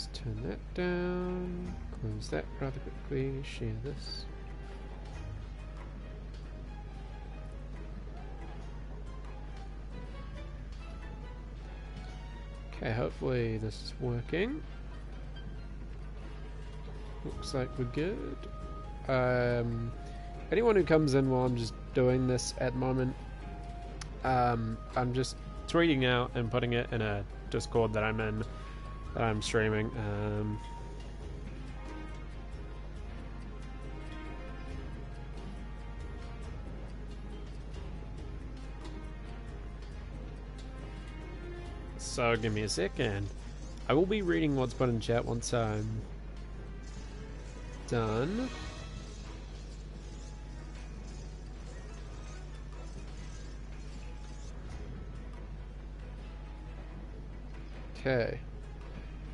Let's turn that down, close that rather quickly, share this. Okay, hopefully this is working. Looks like we're good. Anyone who comes in while I'm just doing this at the moment, I'm just tweeting out and putting it in a Discord that I'm in, that I'm streaming. So give me a second. I will be reading what's put in chat once I'm done. Okay.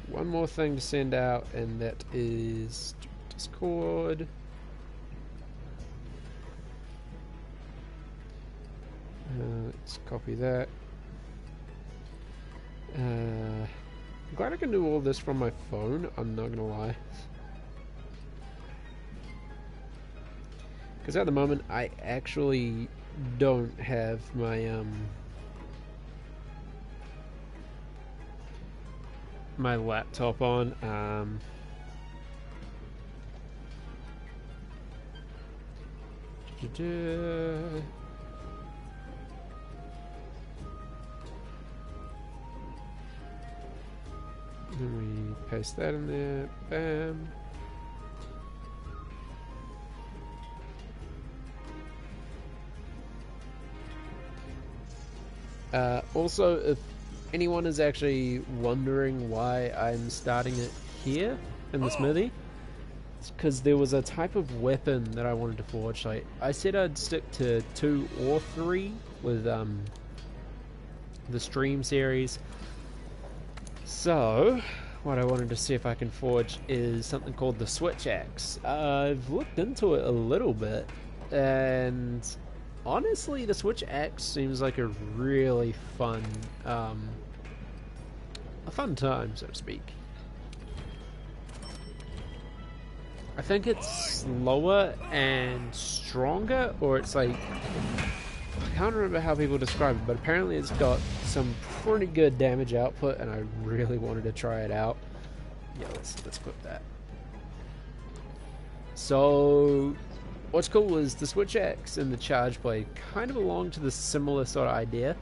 One more thing to send out, and that is Discord. Let's copy that. I'm glad I can do all this from my phone, I'm not gonna lie. Because at the moment, I actually don't have my, my laptop on. Then we paste that in there, bam. Also, if anyone is actually wondering why I'm starting it here in the smithy, it's because there was a type of weapon that I wanted to forge. Like, I said I'd stick to 2 or 3 with the stream series. So, what I wanted to see if I can forge is something called the Switch Axe. I've looked into it a little bit, and honestly, the Switch Axe seems like a really fun, a fun time, so to speak. I think it's slower and stronger, or it's like, I can't remember how people describe it, but apparently it's got some pretty good damage output, and I really wanted to try it out. Yeah, let's clip that. So, what's cool is the Switch Axe and the Charge Blade kind of belong to the similar sort of idea.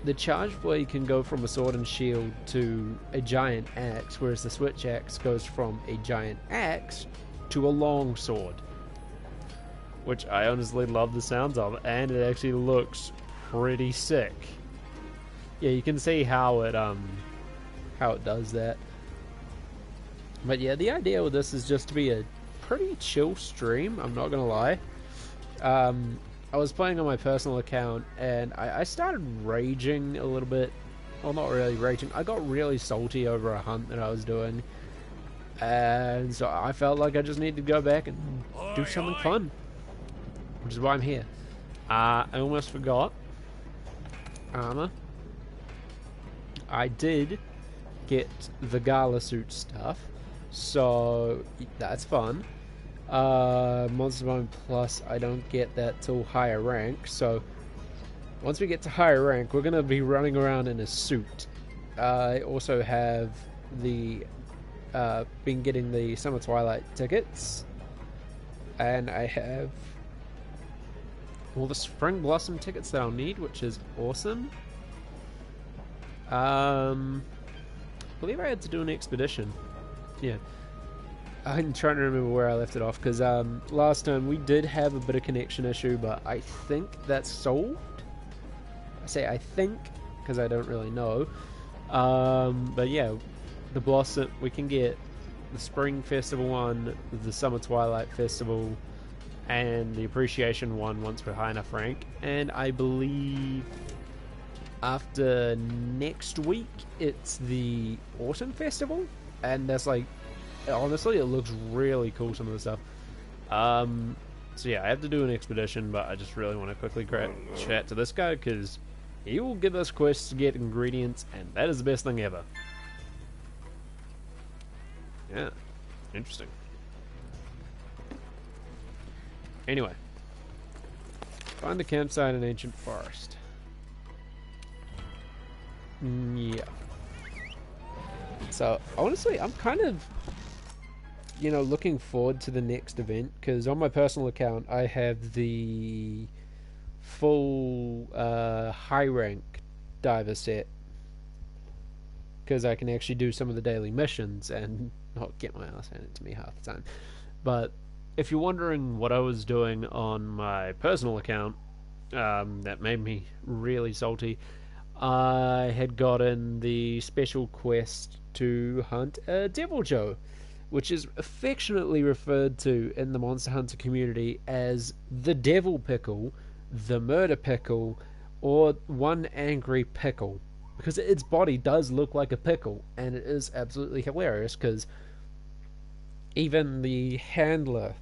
The Charge Blade can go from a sword and shield to a giant axe, whereas the Switch Axe goes from a giant axe to a long sword, which I honestly love the sounds of, and it actually looks pretty sick. Yeah, you can see how it does that. But yeah, the idea with this is just to be a pretty chill stream, I'm not gonna lie. I was playing on my personal account, and I started raging a little bit. Well, not really raging. I got really salty over a hunt that I was doing, and so I felt like I just needed to go back and do something fun, which is why I'm here. I almost forgot. Armor. I did get the Gala suit stuff, so that's fun. Monster Bone Plus, I don't get that till higher rank, so once we get to higher rank, we're going to be running around in a suit. I also have the been getting the Summer Twilight tickets, and I have all the Spring Blossom tickets that I'll need, which is awesome. I believe I had to do an expedition. Yeah. I'm trying to remember where I left it off, because last time we did have a bit of connection issue, but I think that's solved. I say I think, because I don't really know. But yeah, the Blossom, we can get the Spring Festival one, the Summer Twilight Festival, and the Appreciation one once we're high enough rank. And I believe after next week, it's the Autumn Festival, and that's like, honestly, it looks really cool, some of the stuff. So yeah, I have to do an expedition, but I just really want to quickly chat to this guy, because he will give us quests to get ingredients, and that is the best thing ever. Yeah, interesting. Anyway, find the campsite in ancient forest. Yeah. So honestly, I'm kind of, you know, looking forward to the next event, because on my personal account I have the full high rank diver set, because I can actually do some of the daily missions and not get my ass handed to me half the time. But if you're wondering what I was doing on my personal account, that made me really salty. I had gotten the special quest to hunt a Devil Joe, which is affectionately referred to in the Monster Hunter community as the Devil Pickle, the Murder Pickle, or one angry pickle, because its body does look like a pickle, and it is absolutely hilarious, because even the handler,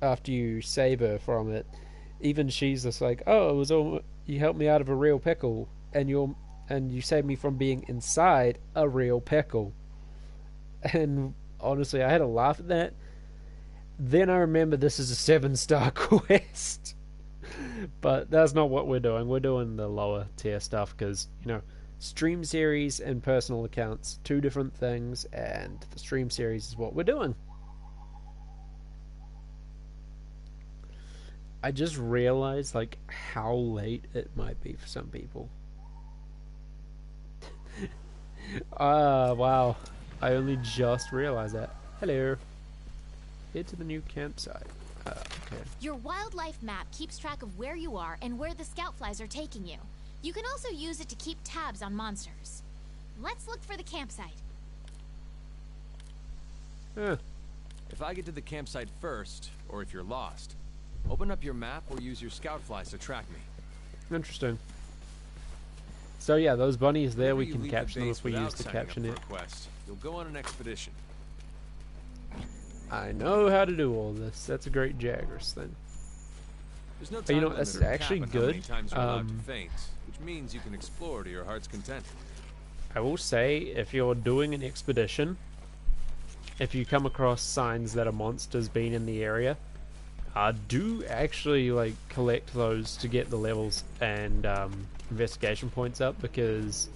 after you save her from it, even she's just like, oh, it was all, you helped me out of a real pickle, and you saved me from being inside a real pickle. And honestly, I had a laugh at that. Then I remember this is a 7-star quest. But that's not what we're doing. We're doing the lower tier stuff, because, you know, stream series and personal accounts, two different things, and the stream series is what we're doing. I just realized, like, how late it might be for some people. Wow. I only just realized that. Hello. Head to the new campsite. Okay. Your wildlife map keeps track of where you are and where the scout flies are taking you. You can also use it to keep tabs on monsters. Let's look for the campsite. If I get to the campsite first, or if you're lost, open up your map or use your scout flies to track me. Interesting. So yeah, those bunnies there, we can capture them if we use the caption net. You'll go on an expedition. I know how to do all this. That's a great Jaggers thing. There's no time but you know what, that's actually good. Which means you can explore to your heart's content. I will say, if you're doing an expedition, if you come across signs that a monster's been in the area, do actually like collect those to get the levels and investigation points up, because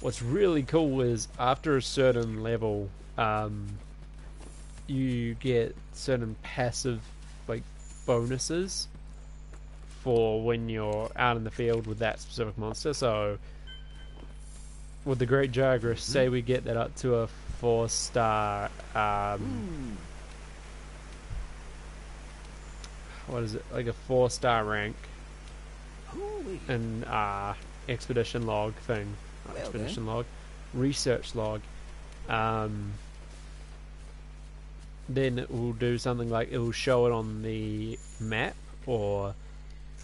what's really cool is after a certain level, you get certain passive like bonuses for when you're out in the field with that specific monster. So with the Great Jaguars, say we get that up to a 4-star what is it, like a 4-star rank and expedition log thing, not expedition log, research log, then it will do something like, it will show it on the map, or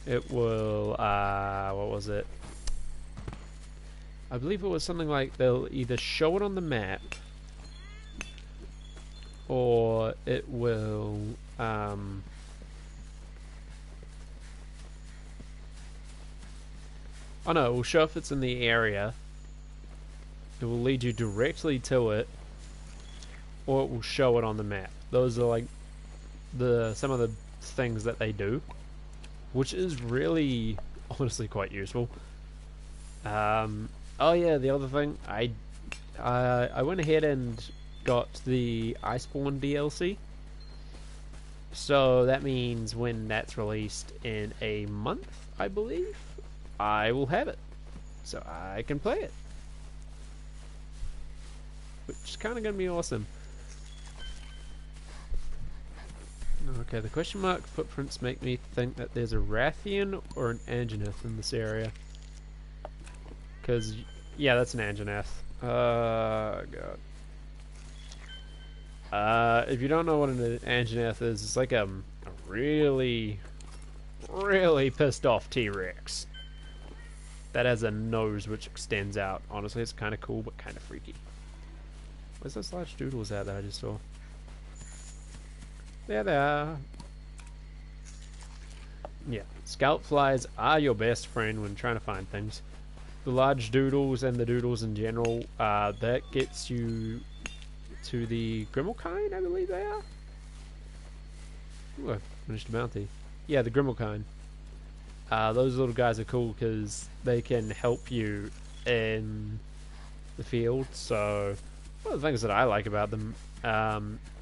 it will what was it, I believe it was something like they'll either show it on the map, or it will oh no, it will show if it's in the area, it will lead you directly to it, or it will show it on the map. Those are like some of the things that they do, which is really honestly quite useful. Oh yeah, the other thing, I went ahead and got the Iceborne DLC, so that means when that's released in a month, I believe, I will have it, so I can play it, which is kind of going to be awesome. Okay, the question mark footprints make me think that there's a Rathian or an Anjanath in this area. Because, yeah, that's an Anjanath. God. If you don't know what an Anjanath is, it's like a really, really pissed off T-Rex that has a nose which extends out. Honestly, it's kind of cool, but kind of freaky. Where's those large doodles at that I just saw? There they are. Yeah, scout flies are your best friend when trying to find things. The large doodles and the doodles in general, that gets you to the Grimmelkind, I believe they are. Ooh, I finished a bounty. Yeah, the Grimmelkind. Those little guys are cool because they can help you in the field. So one of the things that I like about them,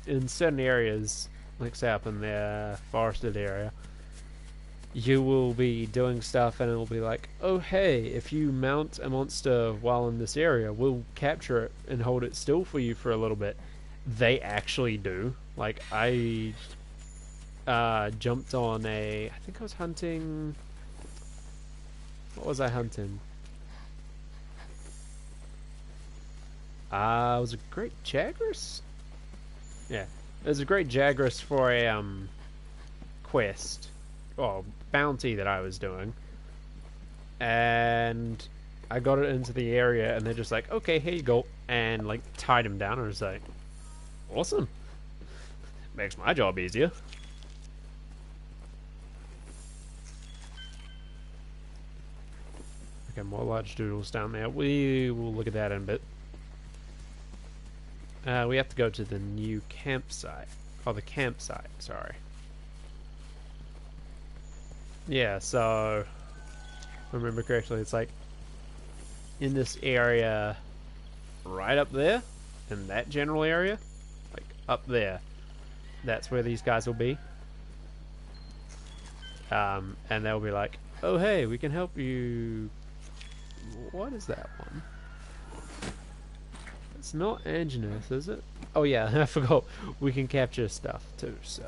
in certain areas, like say up in the forested area, you will be doing stuff and it'll be like, oh hey, if you mount a monster while in this area, we'll capture it and hold it still for you for a little bit. They actually do. Like, I jumped on I think I was hunting, what was I hunting? It was a great Jagras? Yeah, it was a great Jagras for a quest, or bounty that I was doing, and I got it into the area, and they're just like, okay, here you go, and like tied him down, and I was like, awesome, makes my job easier. Okay, more large doodles down there. We will look at that in a bit. We have to go to the new campsite. Oh, the campsite, sorry. Yeah, so, if I remember correctly, it's like in this area right up there, in that general area, like up there, that's where these guys will be. And they'll be like, oh hey, we can help you. What is that one? It's not Anginus, is it? Oh yeah, I forgot. We can capture stuff too, so...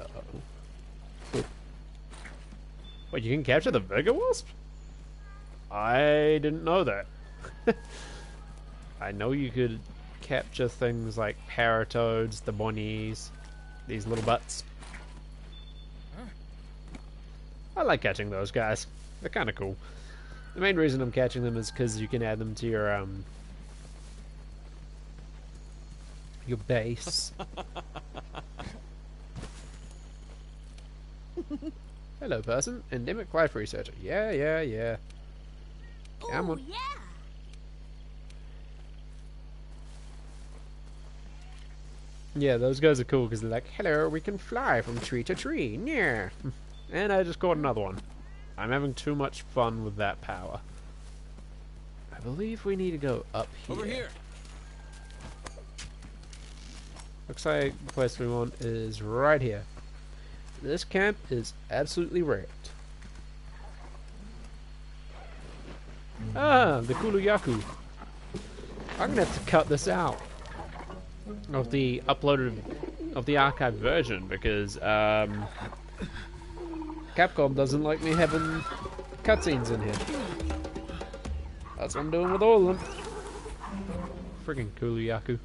Wait, you can capture the Vigor Wasp? I didn't know that. I know you could capture things like Paratoads, the Bonnies, these little butts. I like catching those guys. They're kind of cool. The main reason I'm catching them is because you can add them to your base. Hello, person. Endemic life researcher. Yeah. Come on. Yeah. Yeah, those guys are cool because they're like, hello, we can fly from tree to tree. Yeah. And I just caught another one. I'm having too much fun with that power. I believe we need to go up here. Over here. Looks like the place we want is right here. This camp is absolutely wrecked. Ah, the Kuluyaku. I'm gonna have to cut this out of the uploaded, of the archived version, because Capcom doesn't like me having cutscenes in here. That's what I'm doing with all of them. Friggin' Kuluyaku.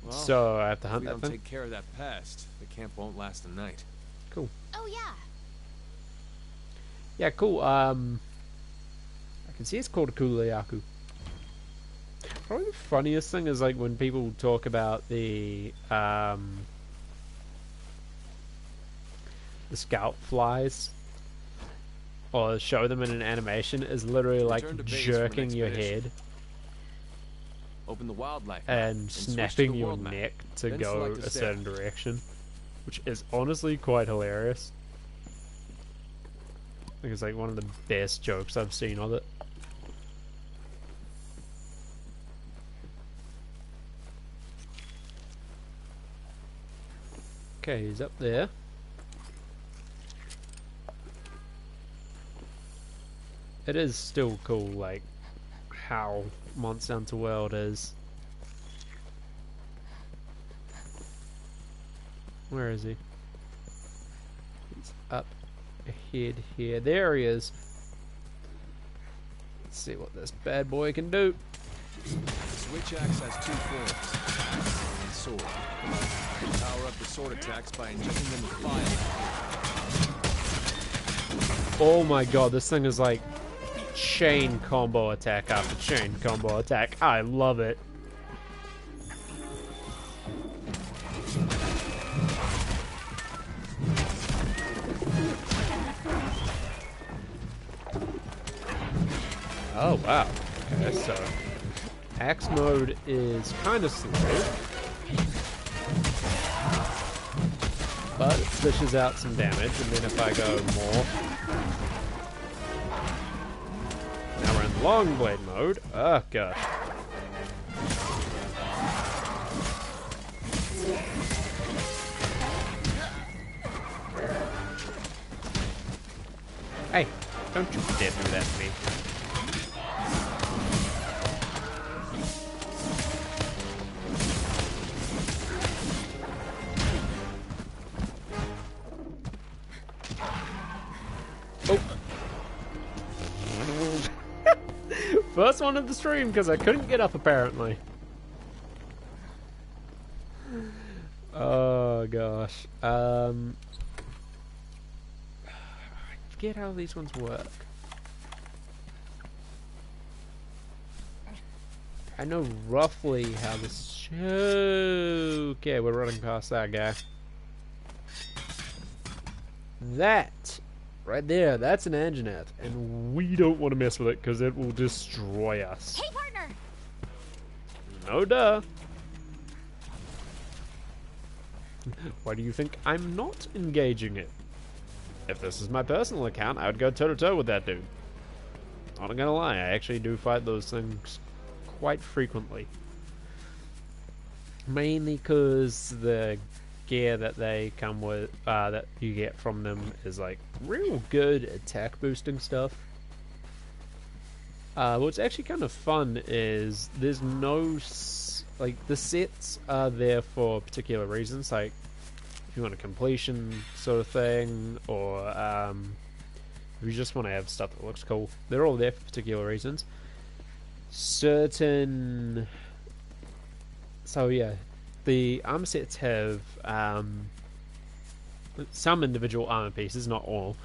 Well, So I have to hunt if we that don't thing. take care of that pest, the camp won't last a night. Cool. Oh yeah. Yeah, cool. I can see it's called a Kuluyaku. Probably the funniest thing is like when people talk about the scout flies, or show them in an animation, is literally like Return to base for an jerking your expedition. head Open the wildlife map and switch to snapping the your world map. neck to Then go select a a certain direction, which is honestly quite hilarious. I think it's like one of the best jokes I've seen of it. Okay, he's up there. It is still cool, like, how Monster Hunter World is. Where is he? He's up ahead here. There he is. Let's see what this bad boy can do. The switch axe has two forms, hammer and sword. You power up the sword attacks by injecting them with fire. Oh my god, this thing is like chain combo attack after chain combo attack. I love it. Oh wow. Okay, so Axe mode is kind of slow, but it dishes out some damage, and then if I go more... Now we're in long blade mode. Oh gosh. Hey, don't you dare do that to me. Oh. First one of the stream because I couldn't get up apparently. Oh gosh. I forget how these ones work. I know roughly how this. Okay, we're running past that guy. That right there, that's an Anjanet, and we don't want to mess with it because it will destroy us. Hey, partner! No duh. Why do you think I'm not engaging it? If this is my personal account, I would go toe-to-toe with that dude. Not gonna lie, I actually do fight those things quite frequently. Mainly because the gear that they come with, that you get from them is like real good attack boosting stuff. What's actually kind of fun is there's no, like, the sets are there for particular reasons, like if you want a completion sort of thing, or if you just want to have stuff that looks cool, they're all there for particular reasons. So yeah, the armor sets have some individual armor pieces, not all,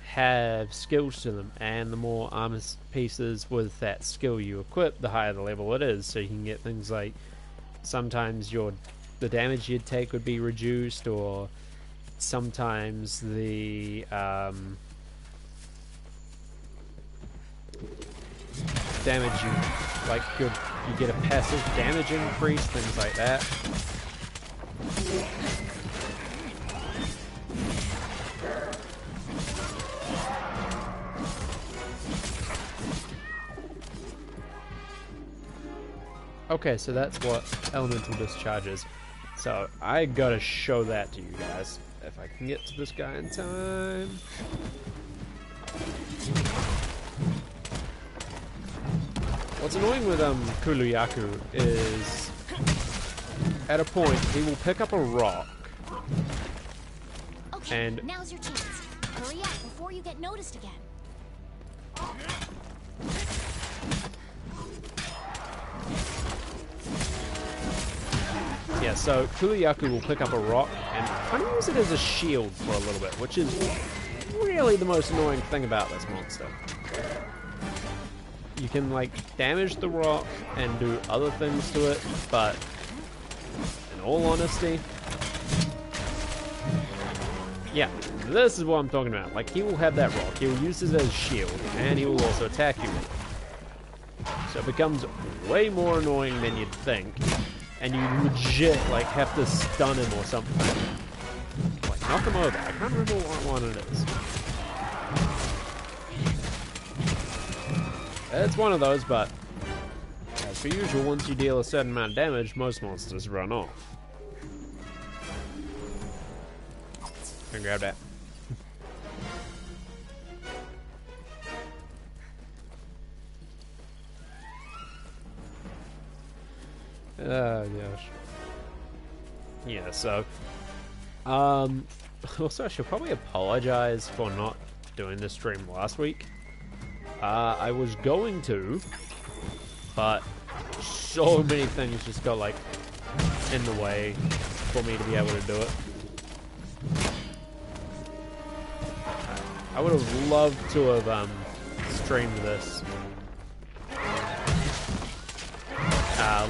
have skills to them, and the more armor pieces with that skill you equip, the higher the level it is. So you can get things like sometimes the damage you'd take would be reduced, or sometimes the damage you get a passive damage increase, things like that. Okay, so that's what elemental discharge is. So I gotta show that to you guys if I can get to this guy in time. What's annoying with Kuluyaku is at a point he will pick up a rock. Okay, and now's your chance. Hurry up before you get noticed again. Yeah, so Kuluyaku will pick up a rock and kind of use it as a shield for a little bit, which is really the most annoying thing about this monster. You can, like, damage the rock and do other things to it, but in all honesty, yeah, this is what I'm talking about. Like, he will have that rock, he will use it as a shield, and he will also attack you with it. So it becomes way more annoying than you'd think, and you legit, like, have to stun him or something. Like, knock him over. I can't remember what one it is. It's one of those, but as per usual, once you deal a certain amount of damage, most monsters run off. Can grab that. Oh gosh. Yeah, so also I should probably apologize for not doing this stream last week. I was going to, but so many things just got, like, in the way for me to be able to do it. I would have loved to have streamed this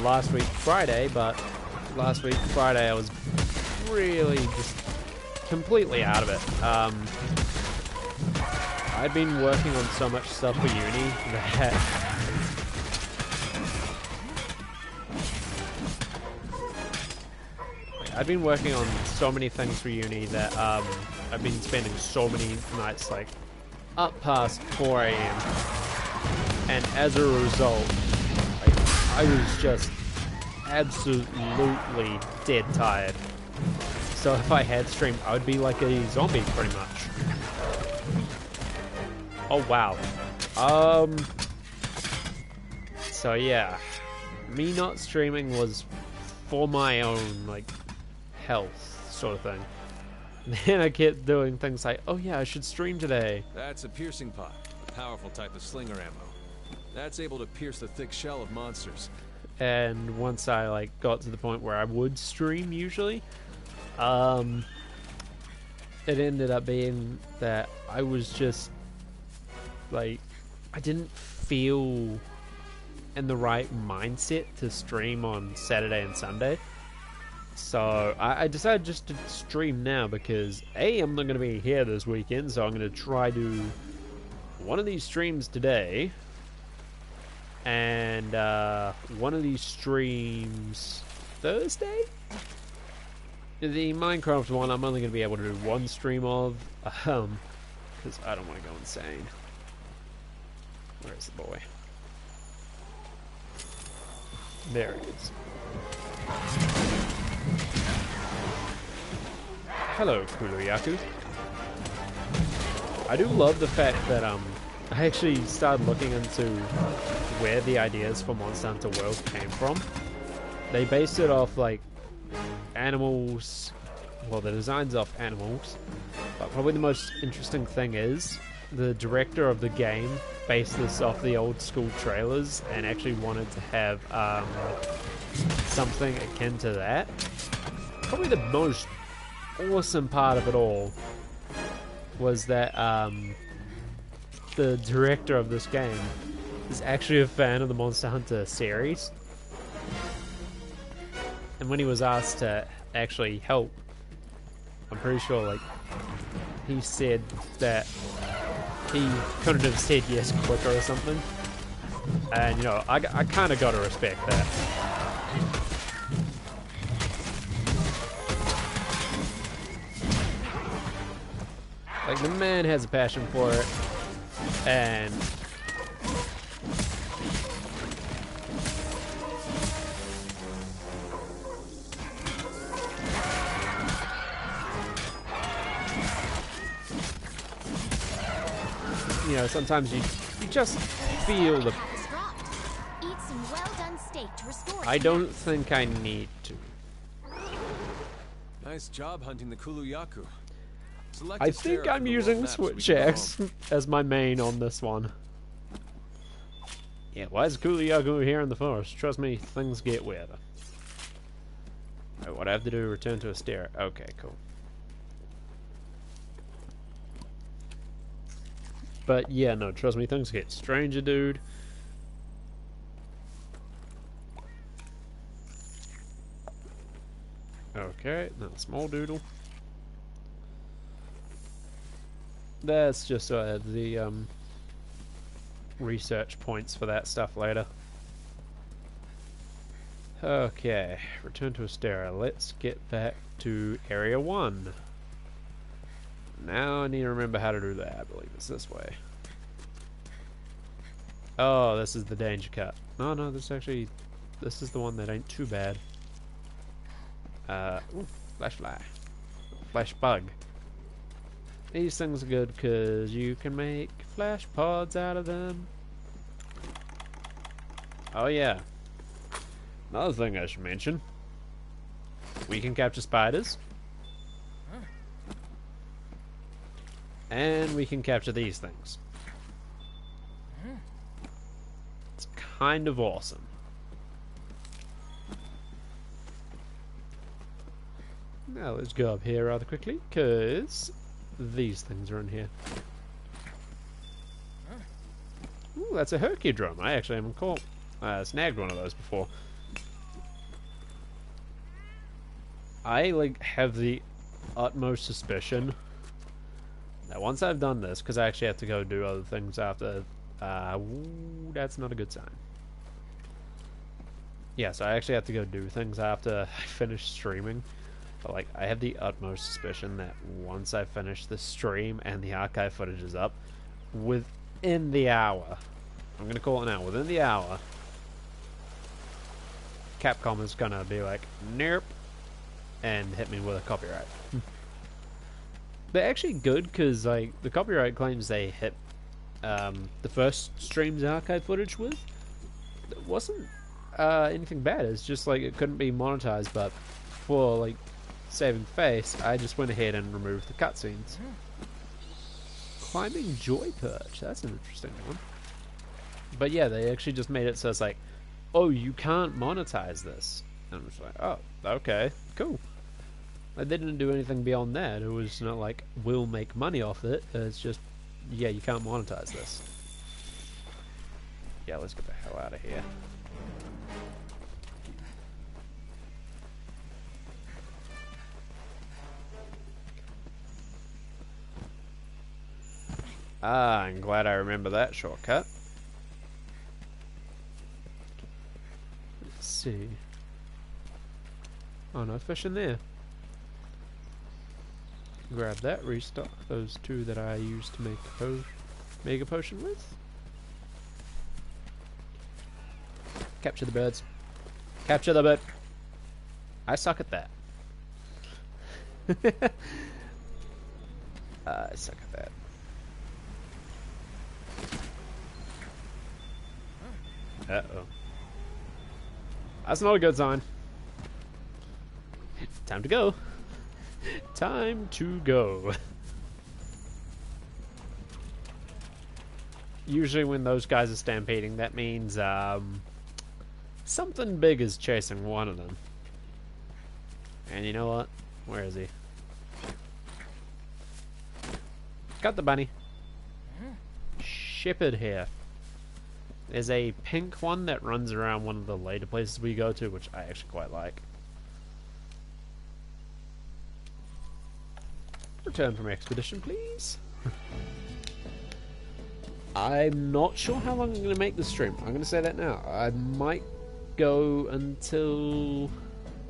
last week Friday, but last week Friday I was really just completely out of it. I'd been working on so much stuff for uni that I've been working on so many things for uni that I've been spending so many nights like up past 4 a.m. and as a result, like, I was just absolutely dead tired. So if I had streamed, I would be like a zombie pretty much. Oh wow. So yeah, me not streaming was for my own like health sort of thing. Then I kept doing things like, oh yeah, I should stream today. That's a piercing pot, a powerful type of slinger ammo. That's able to pierce the thick shell of monsters. And once I like got to the point where I would stream usually, it ended up being that I was just like, I didn't feel in the right mindset to stream on Saturday and Sunday. So I decided just to stream now because A, I'm not going to be here this weekend, so I'm going to try to one of these streams today, and one of these streams Thursday? The Minecraft one I'm only going to be able to do one stream of, because I don't want to go insane. Where's the boy? There it is. Hello, Kuluyaku. I do love the fact that I actually started looking into where the ideas for Monster Hunter World came from. They based it off like animals, well, the designs off animals, but probably the most interesting thing is the director of the game based this off the old school trailers and actually wanted to have something akin to that. Probably the most awesome part of it all was that the director of this game is actually a fan of the Monster Hunter series, and when he was asked to actually help, I'm pretty sure like he said that he couldn't have said yes quicker or something, and you know, I kind of gotta respect that. Like, the man has a passion for it, and you know, sometimes you just feel the. Eat some well-done steak to restore. I don't think I need to. Nice job hunting the Kuluyaku. I think I'm using Switch X as my main on this one. Yeah, why is Kuluyaku here in the forest? Trust me, things get weirder. Alright, what I have to do, return to a stair. Okay, cool. But yeah, no, trust me, things get stranger, dude. Okay, now small doodle. That's just the research points for that stuff later. Okay, return to Astera. Let's get back to Area 1. Now I need to remember how to do that. I believe it's this way. Oh, this is the danger cut. No, no, this is the one that ain't too bad. Ooh, flash fly. Flash bug. These things are good because you can make flash pods out of them. Oh yeah. Another thing I should mention. We can capture spiders. And we can capture these things. It's kind of awesome. Now let's go up here rather quickly, because these things are in here. Ooh, that's a Hercudrome. I actually haven't snagged one of those before. I like have the utmost suspicion that once I've done this, because I actually have to go do other things after. Ooh, that's not a good sign. Yeah, so I actually have to go do things after I finish streaming. But like, I have the utmost suspicion that once I finish the stream and the archive footage is up, within the hour, I'm gonna call it now, within the hour, Capcom is gonna be like, nope, and hit me with a copyright. They're actually good, because like, the copyright claims they hit the first stream's archive footage with, it wasn't anything bad. It's just like it couldn't be monetized, but for like saving face, I just went ahead and removed the cutscenes. Climbing Joy Perch, that's an interesting one. But yeah, they actually just made it so it's like, oh, you can't monetize this. And I'm just like, oh, okay, cool. Like, they didn't do anything beyond that. It was not like, we'll make money off it. It's just, yeah, you can't monetize this. Yeah, let's get the hell out of here. Ah, I'm glad I remember that shortcut. Let's see. Oh, no fish in there. Grab that, restock those two that I used to make the mega potion with. Capture the birds. Capture the bird. I suck at that. I suck at that. Uh-oh. That's not a good sign. Time to go. Time to go. Usually when those guys are stampeding, that means something big is chasing one of them. And you know what? Where is he? Got the bunny. Shepherd here. There's a pink one that runs around one of the later places we go to, which I actually quite like. Return from expedition, please. I'm not sure how long I'm going to make this stream. I'm going to say that now. I might go until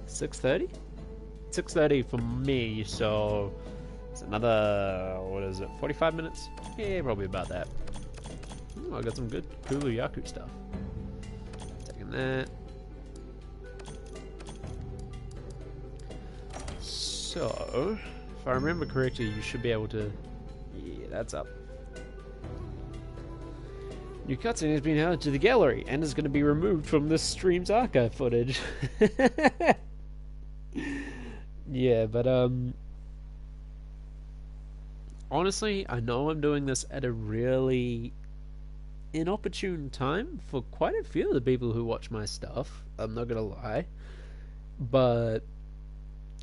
6:30? 6:30 for me, so it's another, what is it, 45 minutes? Yeah, probably about that. Ooh, I got some good Kulu Yaku stuff. Taking that. So, if I remember correctly, you should be able to... Yeah, that's up. New cutscene has been added to the gallery and is going to be removed from this stream's archive footage. Yeah, but honestly, I know I'm doing this at a really inopportune time for quite a few of the people who watch my stuff. I'm not gonna lie, but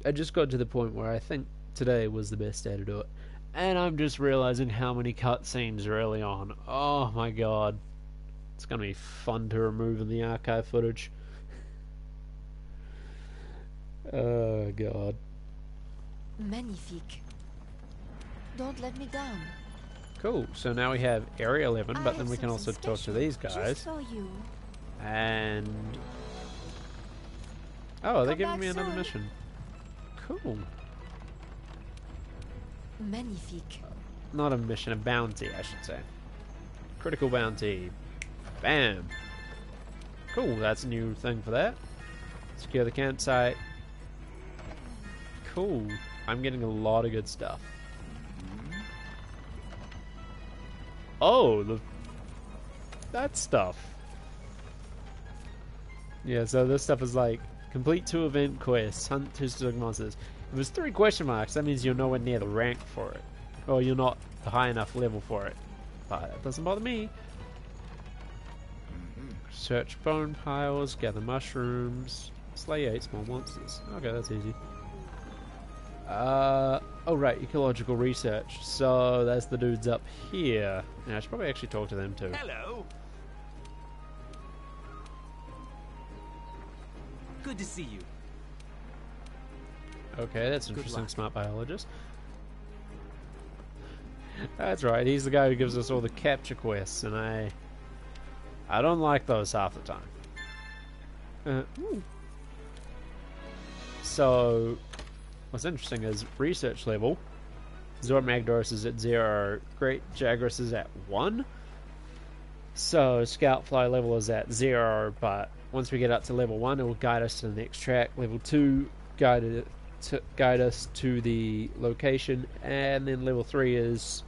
I just got to the point where I think today was the best day to do it, and I'm just realizing how many cutscenes early on. Oh my god, it's gonna be fun to remove in the archive footage. Oh god. Magnifique. Don't let me down. Cool, so now we have Area 11, but then we can also talk to these guys. Just for you. And... oh, they're Come giving back me another soon. mission. Cool. Magnifique. Not a mission, a bounty, I should say. Critical bounty. Bam. Cool, that's a new thing for that. Secure the campsite. Cool. I'm getting a lot of good stuff. Oh, that stuff. Yeah, so this stuff is like, complete 2 event quests, hunt 2 specific monsters. If it's 3 question marks, that means you're nowhere near the rank for it. Or you're not the high enough level for it. But that doesn't bother me. Search bone piles, gather mushrooms, slay 8 small monsters. Okay, that's easy. Oh right, ecological research. So that's the dudes up here. Yeah, I should probably actually talk to them too. Hello. Good to see you. Okay, that's Good interesting. luck. Smart biologist. That's right. He's the guy who gives us all the capture quests, and I don't like those half the time. So what's interesting is research level. Zord Magdaros is at 0, Great Jagras is at 1. So Scoutfly level is at 0, but once we get up to level 1, it will guide us to the next track. Level 2 guide us to the location, and then level 3 is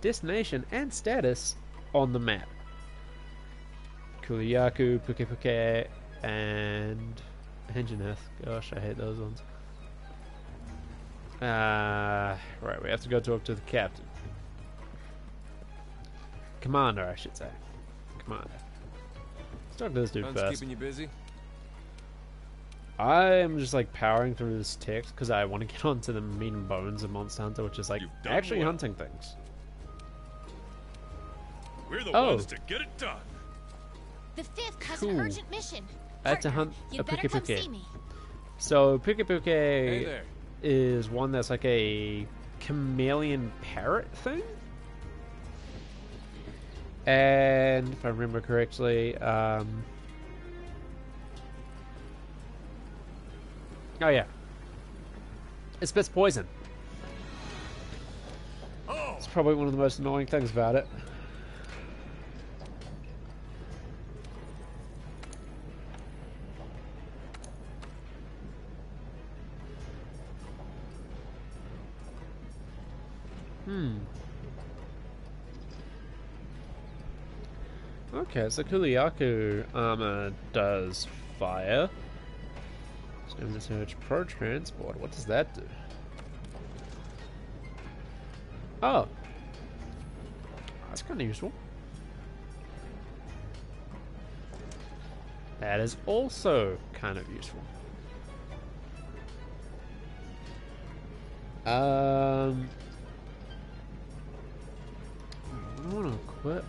destination and status on the map. Kuliyaku, Puke Puke, and Anjaneth. Gosh, I hate those ones. Right, we have to go talk to the captain. Commander, I should say. Commander. Let's talk to this dude first. Keeping you busy? I am just like powering through this text because I want to get onto the meat and bones of Monster Hunter, which is like actually hunting things. We're the ones to get it done. The 5th has an urgent mission. I had to hunt a You'd better Puke come see Puke. me. So Puke Puke Hey there. is one that's like a chameleon parrot thing. And if I remember correctly, oh yeah, it spits poison. Oh, It's probably one of the most annoying things about it. Okay, so Kuliyaku armor does fire. Stem to search pro transport. What does that do? Oh, that's kind of useful. That is also kind of useful. I want to equip.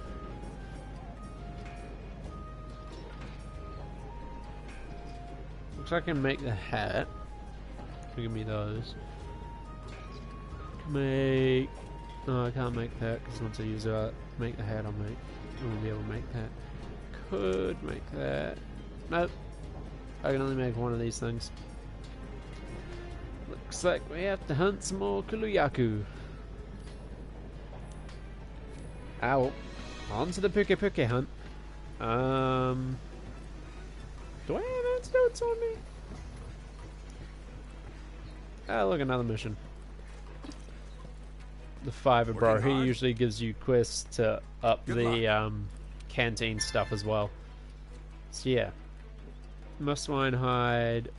Looks like I can make the hat. Give me those. Make. No, I can't make that because once I use it, make the hat, I won't be able to make that. Could make that. Nope. I can only make one of these things. Looks like we have to hunt some more Kuliyaku. Ow. On to the Puke Puke hunt. Do I have antidotes on me? Ah, look, another mission. The Fiver Bro. He usually gives you quests to up the canteen stuff as well. So yeah. Mosswine hide.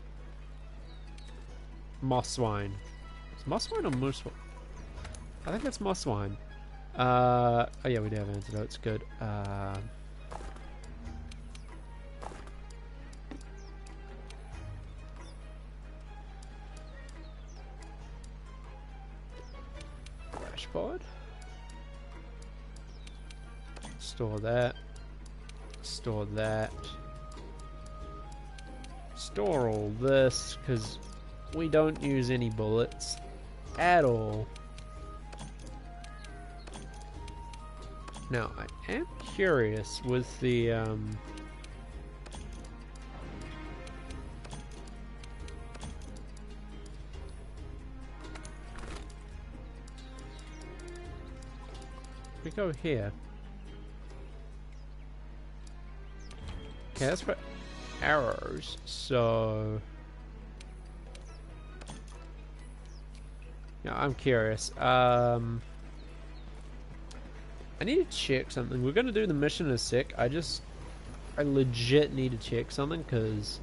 Mosswine. Is Mosswine or Moosewine? I think it's Mosswine. Oh yeah, we do have antidotes. Good. Pod. Store that. Store that. Store all this because we don't use any bullets at all. Now I am curious with the we go here. Okay, that's for arrows, so yeah, I'm curious. I need to check something. We're gonna do the mission in a sec. I legit need to check something because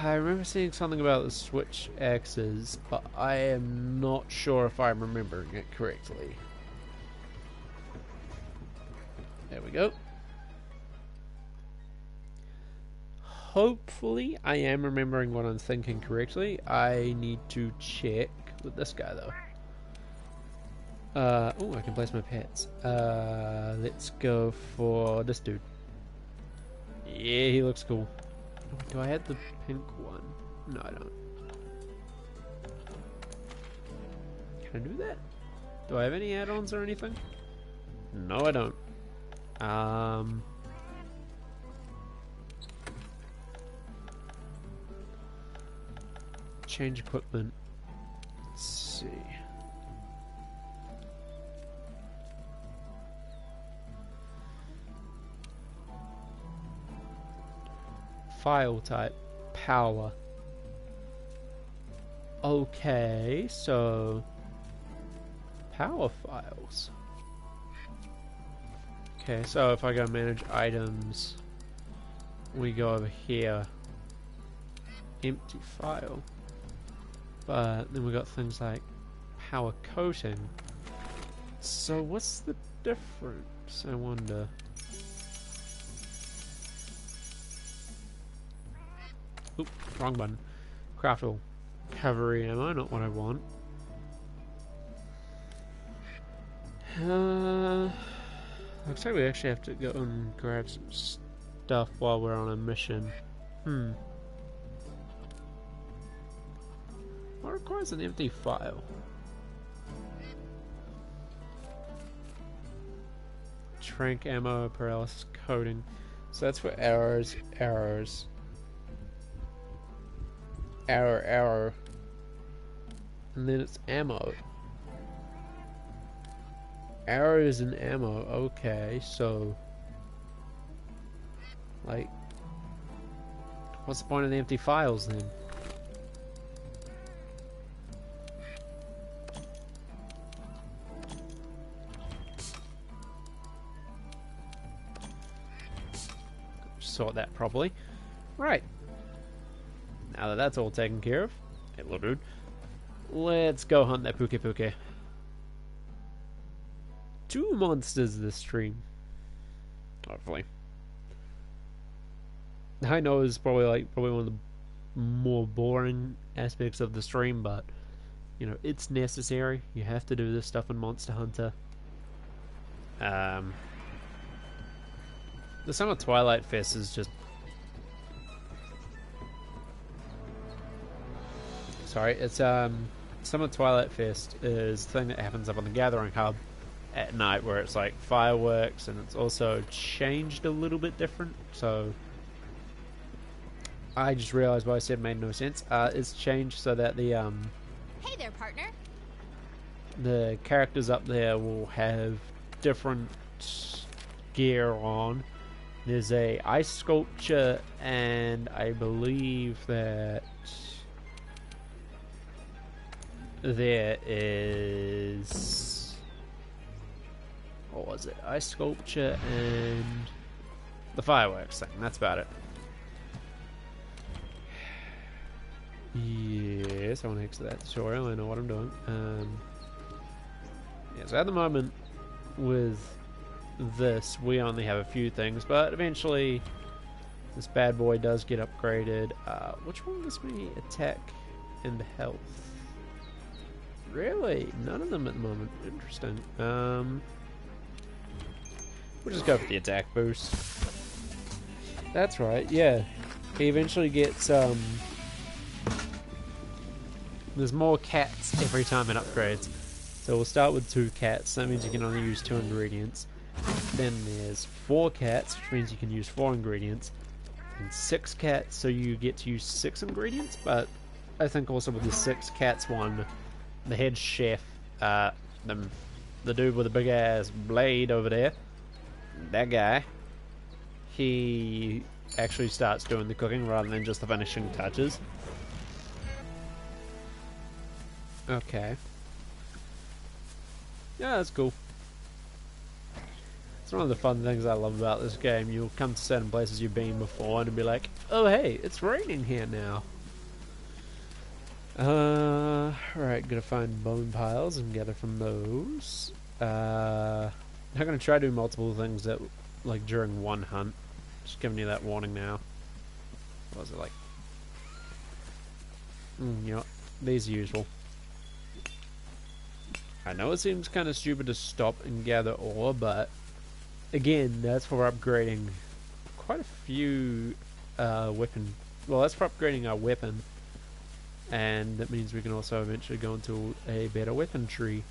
I remember seeing something about the switch axes, but I am not sure if I'm remembering it correctly. There we go. Hopefully I am remembering what I'm thinking correctly. I need to check with this guy though. Oh, I can place my pets. Let's go for this dude. Yeah, he looks cool. Do I have the pink one? No, I don't. Can I do that? Do I have any add-ons or anything? No, I don't. change equipment. Let's see. File type, power. Okay, so power files. Okay, so if I go manage items, we go over here, empty file. But then we got things like power coating. So what's the difference, I wonder? Oop, wrong button. Craftable cavalry ammo, not what I want. Looks like we actually have to go and grab some stuff while we're on a mission. What requires an empty file? Trank ammo, paralysis coating. So that's for arrows, arrows. Arrow. And then it's ammo. Arrows and ammo, okay, so like what's the point of the empty files then? Sort that properly. Right. Now that that's all taken care of, hey little dude, let's go hunt that Puke. 2 monsters this stream. Hopefully. I know it's probably one of the more boring aspects of the stream, but you know, it's necessary. You have to do this stuff in Monster Hunter. The Summer Twilight Fest is just... Sorry, it's Summer Twilight Fest is the thing that happens up on the Gathering Hub at night, where it's like fireworks, and it's also changed a little bit different. So I just realized what I said made no sense. It's changed so that the Hey there, partner. the characters up there will have different gear on. There's a ice sculpture, and I believe that there is, what was it? Ice sculpture and the fireworks thing. That's about it. Yes, I want to exit that tutorial. I know what I'm doing. Yeah, so at the moment with this, we only have a few things, but eventually this bad boy does get upgraded. Which one gives me attack and health? Really? None of them at the moment. Interesting. We'll just go for the attack boost. That's right, yeah. He eventually gets, there's more cats every time it upgrades. So we'll start with 2 cats. That means you can only use 2 ingredients. Then there's 4 cats, which means you can use 4 ingredients. And 6 cats, so you get to use 6 ingredients. But I think also with the 6 cats one, the head chef, the dude with the big ass blade over there, that guy, he actually starts doing the cooking rather than just the finishing touches. Okay. Yeah, that's cool. It's one of the fun things I love about this game. You'll come to certain places you've been before and be like, oh hey, it's raining here now. Right, gotta find bone piles and gather from those. I'm gonna try to do multiple things that, like, during one hunt. Just giving you that warning now. What was it like? You know, these usual. I know it seems kind of stupid to stop and gather ore, but again, that's for upgrading quite a few weapon. Well, that's for upgrading our weapon, and that means we can also eventually go into a better weapon tree.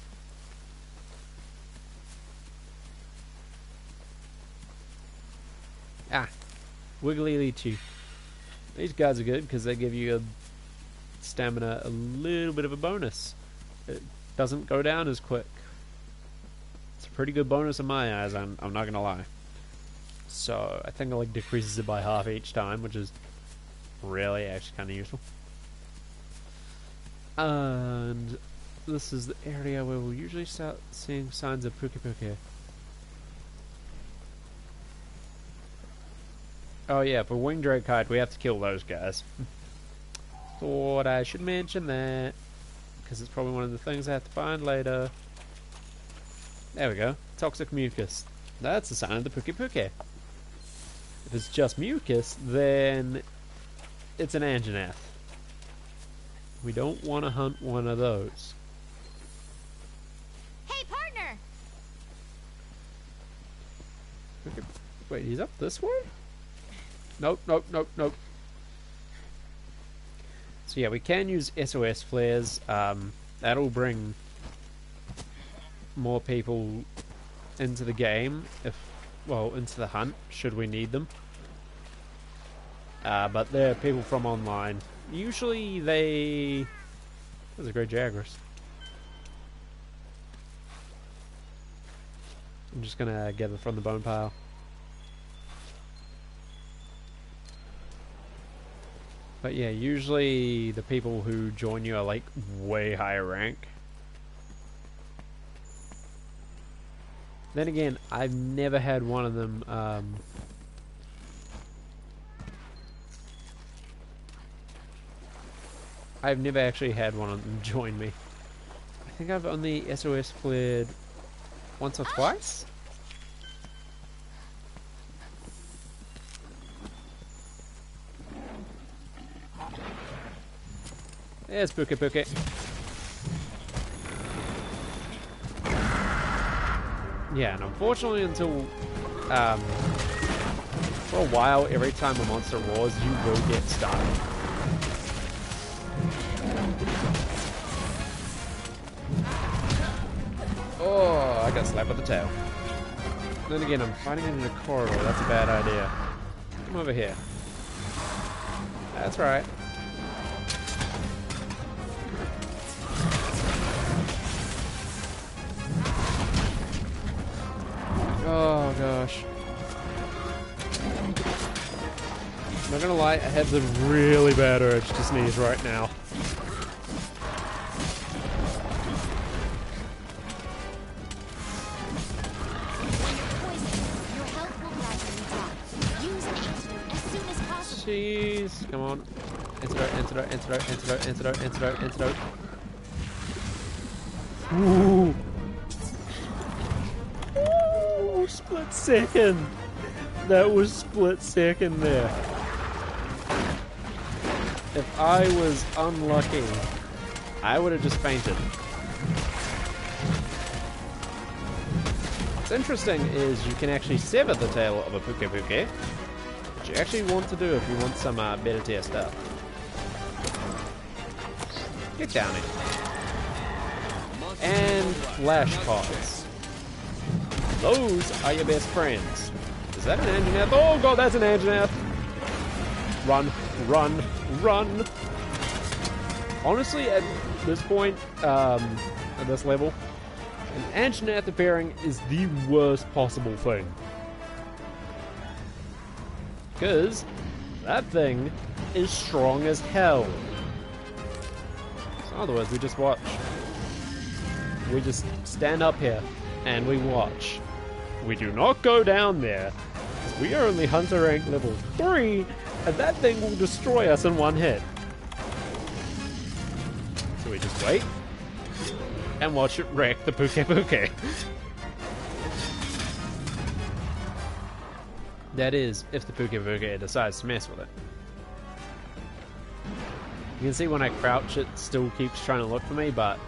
Wiggly Leechy. These guys are good because they give you stamina a little bit of a bonus. It doesn't go down as quick. It's a pretty good bonus in my eyes, I'm not gonna lie. So I think it like decreases it by half each time, which is really actually kind of useful. And this is the area where we'll usually start seeing signs of Puke Puke. Oh yeah, for Winged Dragkite we have to kill those guys. Thought I should mention that, because it's probably one of the things I have to find later. There we go. Toxic mucus. That's a sign of the Puke Puke. If it's just mucus, then it's an Anjanath. We don't want to hunt one of those. Hey, partner! Wait, he's up this way? Nope, nope, nope, nope. So yeah, we can use SOS flares. That'll bring more people into the game, into the hunt, should we need them. But they're people from online. Usually they... There's a great Jagras. I'm just gonna gather from the bone pile. But yeah, usually the people who join you are like way higher rank. Then again, I've never had one of them I've never actually had one of them join me. I think I've only SOS flared once or twice? There's Puke Puke. Yeah, and unfortunately until for a while, every time a monster roars, you will get stunned. Oh, I got slapped with the tail. Then again, I'm fighting it in a corridor. That's a bad idea. Come over here. That's right. Oh gosh. Not gonna lie, I have the really bad urge to sneeze right now. Jeez, come on. Antidote, antidote, antidote, antidote, antidote, antidote, antidote. Ooh. Ooh, split second. That was split second there. If I was unlucky, I would have just fainted. What's interesting is you can actually sever the tail of a Puke Puke. What you actually want to do if you want some better tier stuff. Get down here. And flash pods. Those are your best friends. Is that an Anjanath? Oh god, that's an Anjanath! Run, run, run! Honestly, at this point, at this level, an Anjanath appearing is the worst possible thing. Because that thing is strong as hell. So in other words, we just watch. We just stand up here and we watch. We do not go down there. We are only Hunter rank level 3, and that thing will destroy us in one hit. So we just wait and watch it wreck the Puke Puke. That is, if the Puke Puke decides to mess with it. You can see when I crouch, it still keeps trying to look for me, but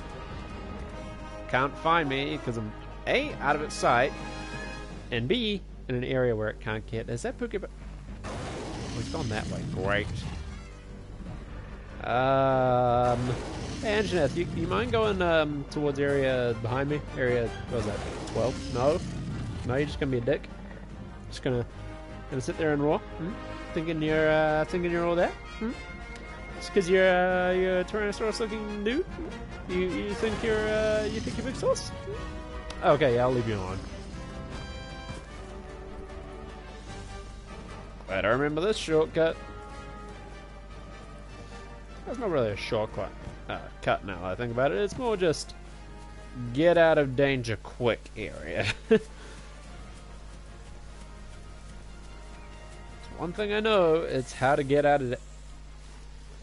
can't find me because I'm A, out of its sight, and B, in an area where it can't get. Is that Puke Puke? Oh, it's gone that way. Great. Anjanath, you mind going towards area behind me? Area, what was that? 12? No? No, you're just gonna be a dick? Just gonna sit there and roar? Thinking you're all that? It's because you're a Tyrannosaurus-looking dude. You think you're big sauce? Okay, yeah, I'll leave you alone. But I remember this shortcut. That's not really a shortcut. Cut now I think about it. It's more just get out of danger quick area. One thing I know, it's how to get out of it.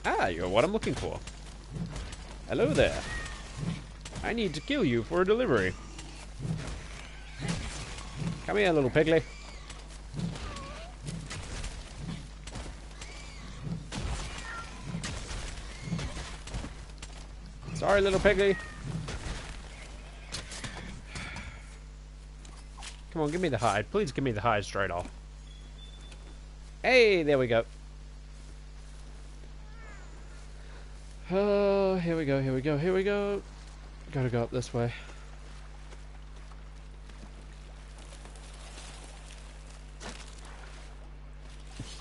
Ah, you're what I'm looking for. Hello there. I need to kill you for a delivery. Come here, little pigly. Sorry, little pigly. Come on, give me the hide. Please give me the hide straight off. Hey, there we go. Oh, here we go, here we go, here we go. Gotta go up this way.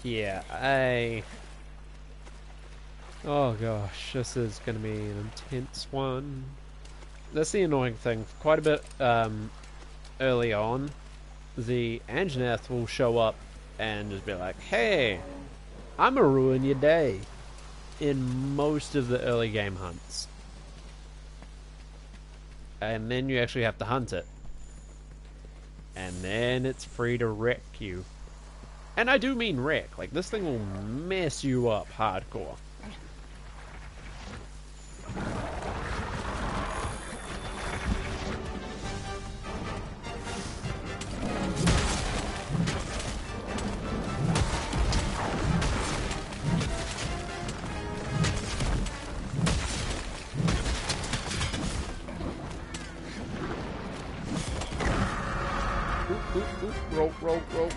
Yeah, oh gosh, this is gonna be an intense one. That's the annoying thing. Quite a bit early on, the Anjanath will show up and just be like, hey, I'm gonna ruin your day in most of the early game hunts. And then you actually have to hunt it. And then it's free to wreck you. And I do mean wreck. Like, this thing will mess you up hardcore.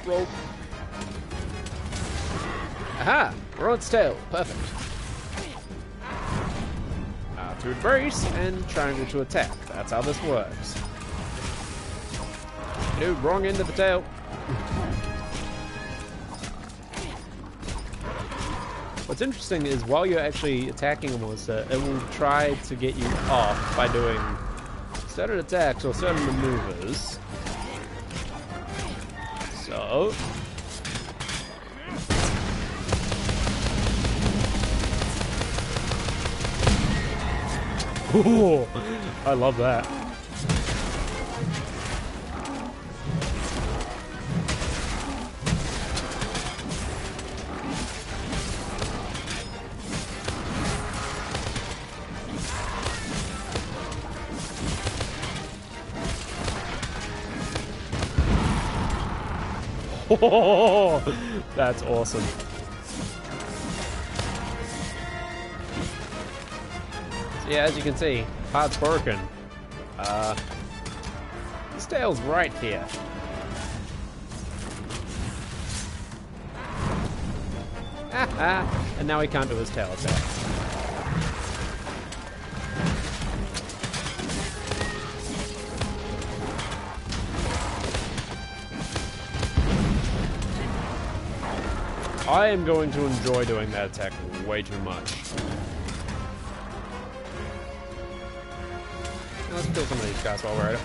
Rope. Aha! We're on its tail. Perfect. To brace and triangle to attack. That's how this works. Dude, wrong end of the tail. What's interesting is while you're actually attacking a monster, it will try to get you off by doing certain attacks or certain maneuvers. So... Ooh, I love that. Oh, that's awesome. Yeah, as you can see, part's broken. His tail's right here. And now he can't do his tail attack. I am going to enjoy doing that attack way too much. Let's kill some of these guys while we're at it.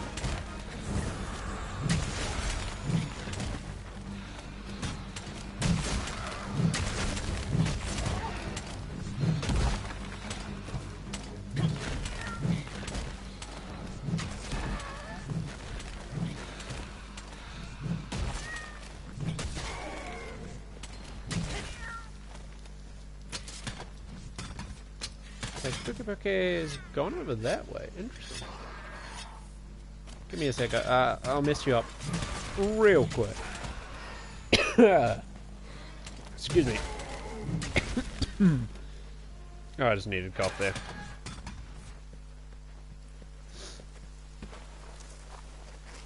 Okay, is going over that way. Interesting. Give me a sec. I'll mess you up real quick. Excuse me. Oh, I just needed a cough there.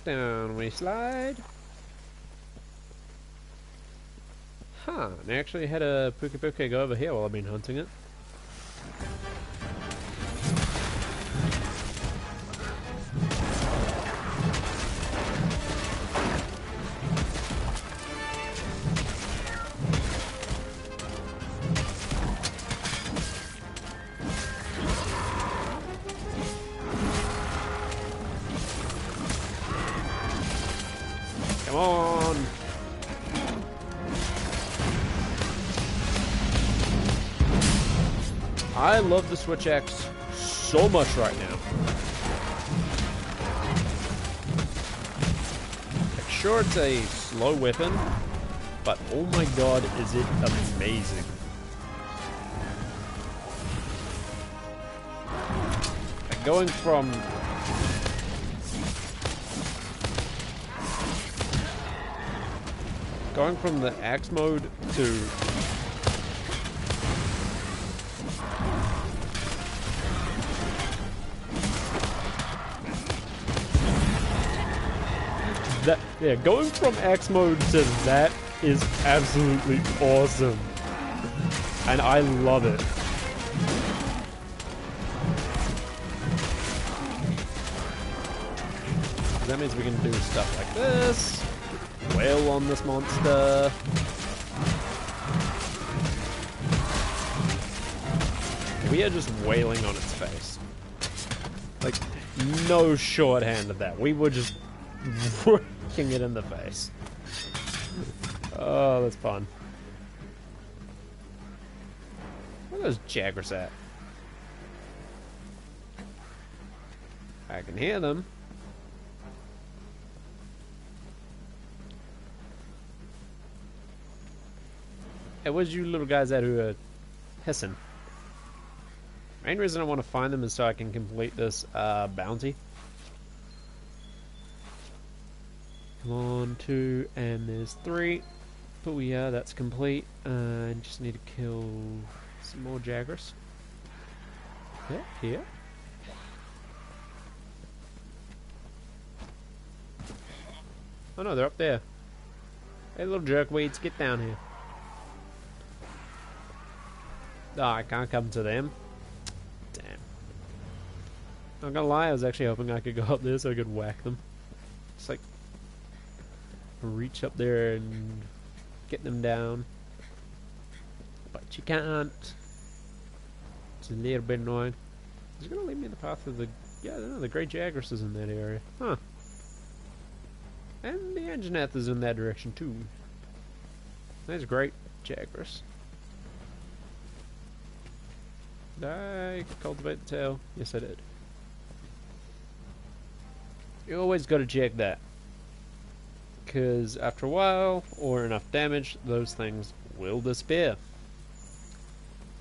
Down we slide. Huh, I actually had a Puke go over here while I've been hunting it. Come on! I love the Switch X so much right now. Like, sure, it's a slow weapon, but oh my god, is it amazing. Like, going from the axe mode to that, yeah, going from axe mode to that is absolutely awesome, and I love it. That means we can do stuff like this. Wail on this monster. We are just wailing on its face. Like, no shorthand of that. We were just working it in the face. Oh, that's fun. Where are those Jaggers at? I can hear them. Hey, where's you little guys at who are hissing? Main reason I want to find them is so I can complete this bounty. Come on, 2, and there's 3. But yeah, that's complete. I just need to kill some more Jaggers. Yeah, here. Oh no, they're up there. Hey, little jerkweeds, get down here. Oh, I can't come to them. Damn. Not gonna lie, I was actually hoping I could go up there so I could whack them. Just like reach up there and get them down. But you can't. It's a little bit annoying. Is it gonna lead me in the path of the... Yeah, no, the Great Jaggers is in that area. Huh. And the Anjanath is in that direction too. There's Great Jaggers. Did I cultivate the tail? Yes, I did. You always got to check that. Because after a while, or enough damage, those things will disappear.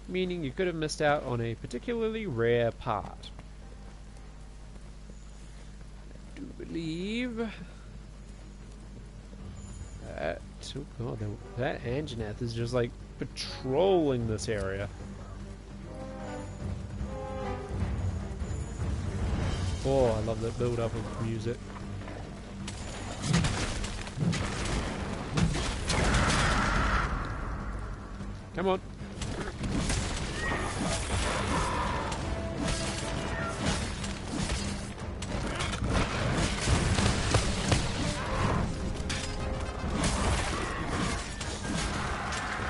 Meaning you could have missed out on a particularly rare part. I do believe that... Oh god, that Anjanath is just like patrolling this area. Oh, I love that build up of music. Come on.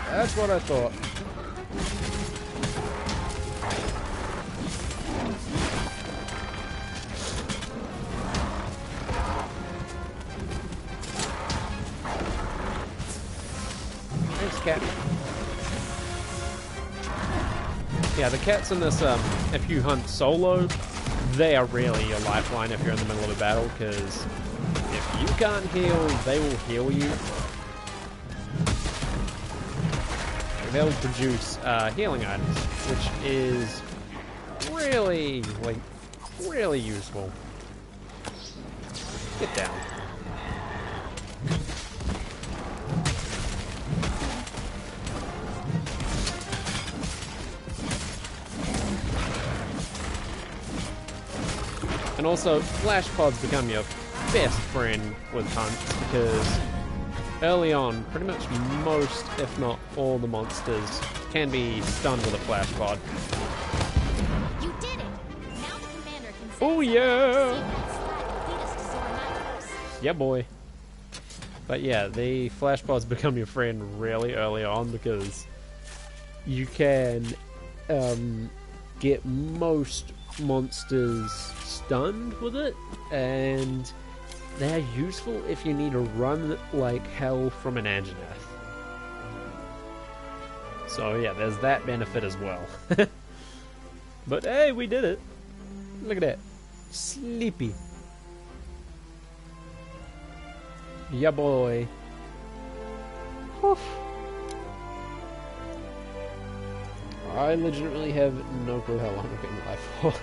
That's what I thought. Cat. Yeah, the cats in this, if you hunt solo, they are really your lifeline if you're in the middle of a battle, because if you can't heal, they will heal you. They'll produce healing items, which is really, like, really useful. Get down. And also, flash pods become your best friend with hunts, because early on, pretty much most, if not all, the monsters can be stunned with a flash pod. You did it! Now the commander can send Oh yeah! Yeah, boy. But yeah, the flash pods become your friend really early on, because you can get most monsters stunned with it, and They are useful if you need to run like hell from an Anjanath. So yeah, there's that benefit as well. But hey, we did it. Look at that. Sleepy. Yeah, boy. Oof. I legitimately have no clue how long I've been live for.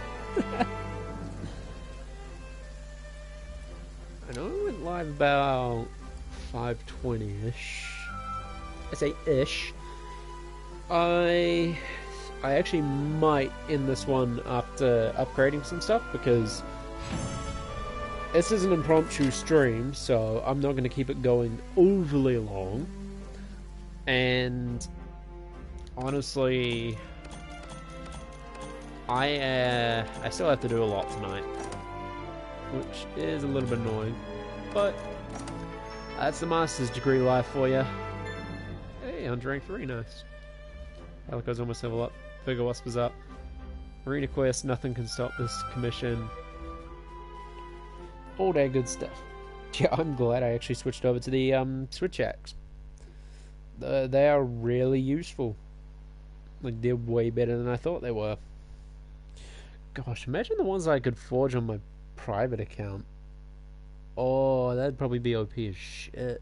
I know I went live about 5:20-ish. I say ish. I actually might end this one after upgrading some stuff, because this is an impromptu stream, so I'm not going to keep it going overly long. And honestly, I still have to do a lot tonight, which is a little bit annoying, but that's the master's degree life for you. Hey, under rank 3, nice. Alico's almost level up. Bigger Wasp is up. Arena quest, nothing can stop this commission. All that good stuff. Yeah, I'm glad I actually switched over to the Switch Axe. They are really useful. Like, they're way better than I thought they were. Gosh, imagine the ones I could forge on my private account. Oh, that'd probably be OP as shit.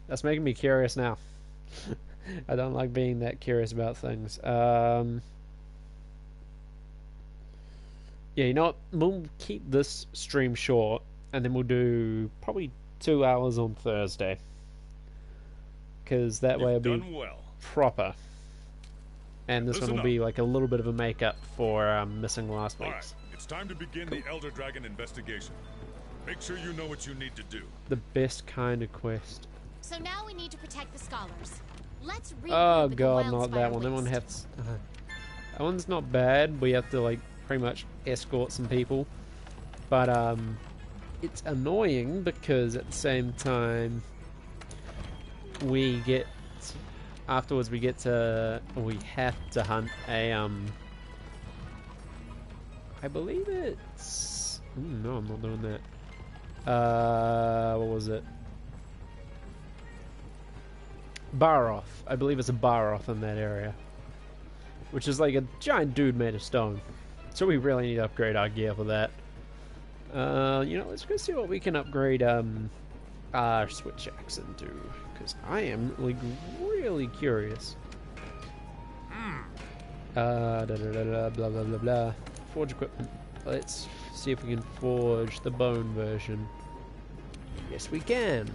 That's making me curious now. I don't like being that curious about things. Yeah, you know what? We'll keep this stream short, and then we'll do probably 2 hours on Thursday. Because that way it'll be proper. And this one will be like a little bit of a make-up for missing last week's. Alright, it's time to begin the Elder Dragon investigation. Make sure you know what you need to do. The best kind of quest. So now we need to protect the scholars. Let's read. Oh god, not that one. That one has. That one's not bad. We have to like pretty much escort some people, but it's annoying because at the same time we get afterwards we have to hunt a I believe it's no, I'm not doing that. What was it? Baroth. I believe it's a Baroth in that area, which is like a giant dude made of stone. So we really need to upgrade our gear for that. You know, let's go see what we can upgrade our Switch Axe into, because I am like really curious. Blah blah blah blah. Forge equipment. Let's see if we can forge the bone version. Yes, we can.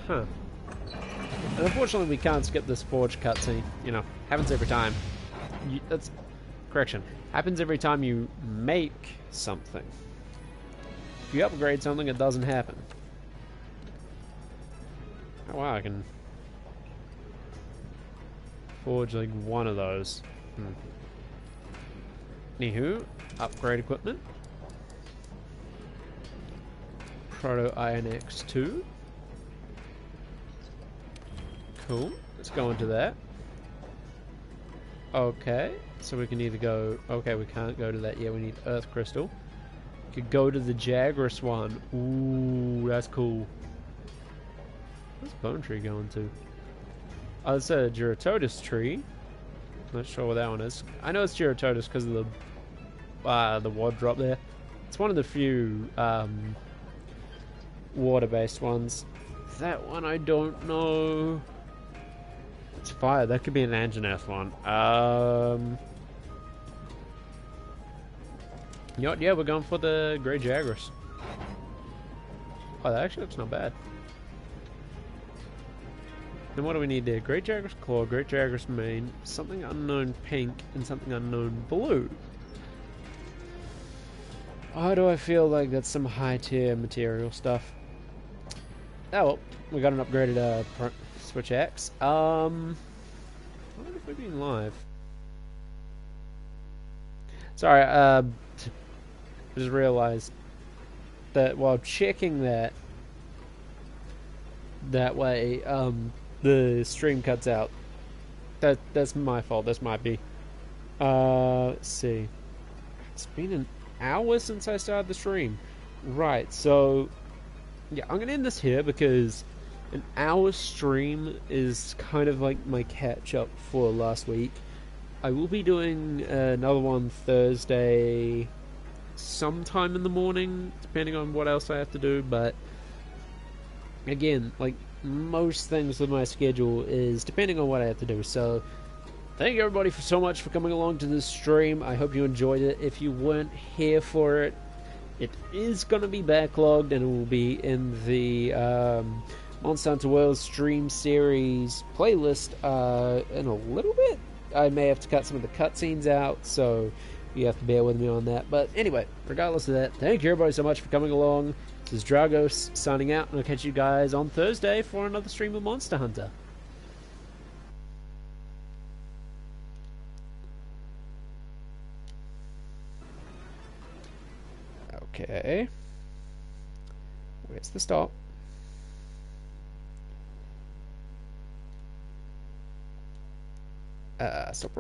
Huh. And unfortunately, we can't skip this forge cutscene. You know, happens every time. That's correction. Happens every time you make something. If you upgrade something, it doesn't happen. Oh wow, I can forge like one of those. Anywho, upgrade equipment. Proto Iron X2. Cool. Let's go into that. Okay, so we can either go... Okay, we can't go to that yet. We need Earth Crystal. We could go to the Jagras one. Ooh, that's cool. Where's Bone Tree going to? Oh, it's a Geratodus tree. Not sure what that one is. I know it's Geratodus because of the wad drop there. It's one of the few water-based ones. That one I don't know. It's fire. That could be an Anjanath one. You know what? Yeah, we're going for the Grey Jagras. Oh, that actually looks not bad. Then what do we need there? Great Jagras Claw, Great Jagras Mane, something unknown pink, and something unknown blue. Why do I feel like that's some high tier material stuff? Oh well, we got an upgraded Switch Axe. I wonder if we're being live. Sorry, I just realized that while checking that way, the stream cuts out. That's my fault. This might be. Let's see. It's been an hour since I started the stream. Right, so yeah, I'm gonna end this here because an hour stream is kind of like my catch up for last week. I will be doing another one Thursday sometime in the morning, depending on what else I have to do, but again, like most things with my schedule is depending on what I have to do. So thank you everybody so much for coming along to this stream. I hope you enjoyed it. If you weren't here for it, it is going to be backlogged and it will be in the Monster Hunter World stream series playlist in a little bit. I may have to cut some of the cutscenes out, so you have to bear with me on that. But anyway, regardless of that, thank you everybody so much for coming along. This is Dragos signing out, and I'll catch you guys on Thursday for another stream of Monster Hunter. Okay. Where's the stop? Stop